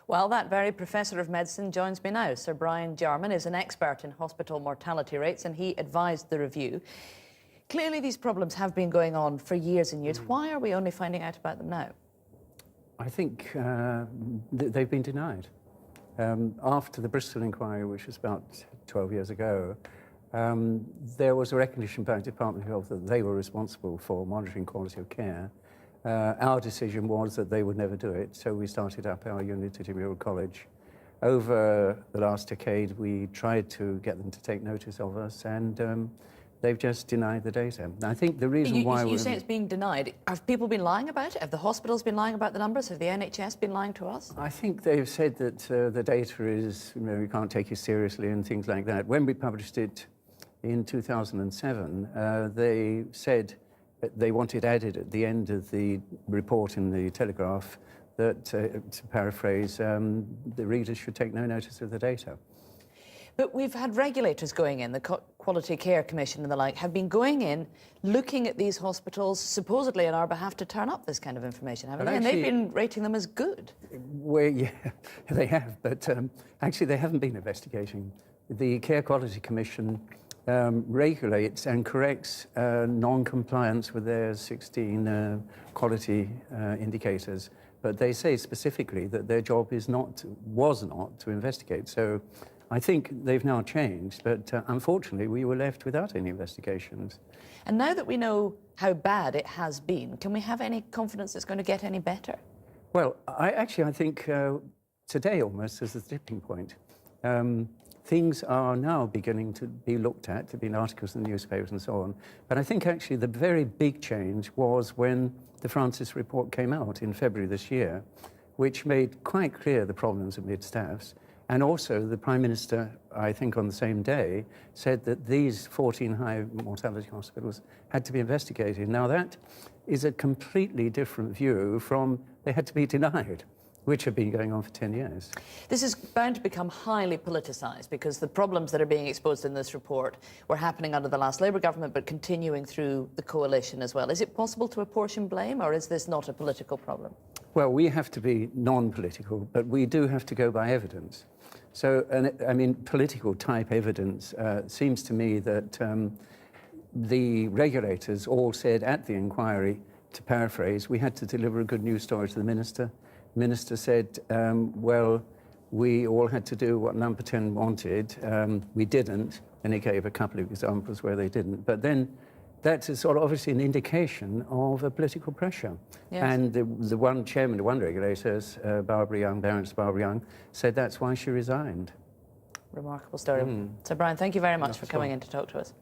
Well, that very professor of medicine joins me now. Sir Brian Jarman is an expert in hospital mortality rates, and he advised the review. Clearly, these problems have been going on for years and years. Why are we only finding out about them now? I think they've been denied. After the Bristol inquiry, which was about 12 years ago, there was a recognition by the Department of Health that they were responsible for monitoring quality of care. Our decision was that they would never do it, so we started up our unit at Imperial College. Over the last decade, we tried to get them to take notice of us, and they've just denied the data. And I think the reason why you say it's being denied. Have people been lying about it? Have the hospitals been lying about the numbers? Have the NHS been lying to us? I think they've said that the data is, we can't take it seriously and things like that. When we published it in 2007, they said they wanted added at the end of the report in the Telegraph that, to paraphrase, the readers should take no notice of the data. But we've had regulators going in, the Quality Care Commission and the like, have been going in, looking at these hospitals, supposedly on our behalf, to turn up this kind of information, haven't they? And they've been rating them as good. Well, yeah, they have, but actually they haven't been investigating. The Care Quality Commission regulates and corrects non-compliance with their 16 quality indicators, but they say specifically that their job was not to investigate. So I think they've now changed, but unfortunately we were left without any investigations. And now that we know how bad it has been, can we have any confidence it's going to get any better? Well, I think today almost is the tipping point. Things are now beginning to be looked at, to be in articles in the newspapers and so on. But I think actually the very big change was when the Francis report came out in February this year, which made quite clear the problems amid staffs. And also the Prime Minister, I think on the same day, said that these 14 high mortality hospitals had to be investigated. Now that is a completely different view from they had to be denied, which have been going on for 10 years. This is bound to become highly politicised because the problems that are being exposed in this report were happening under the last Labour government but continuing through the coalition as well. Is it possible to apportion blame, or is this not a political problem? Well, we have to be non-political, but we do have to go by evidence. So, I mean, political type evidence seems to me that the regulators all said at the inquiry, to paraphrase, we had to deliver a good news story to the Minister. The Minister said, well, we all had to do what Number 10 wanted. We didn't, and he gave a couple of examples where they didn't. But then that's a sort of obviously an indication of a political pressure. Yes. And the one chairman of one regulators, Baroness Barbara Young, said that's why she resigned. Remarkable story. So, Brian, thank you very much for coming in to talk to us.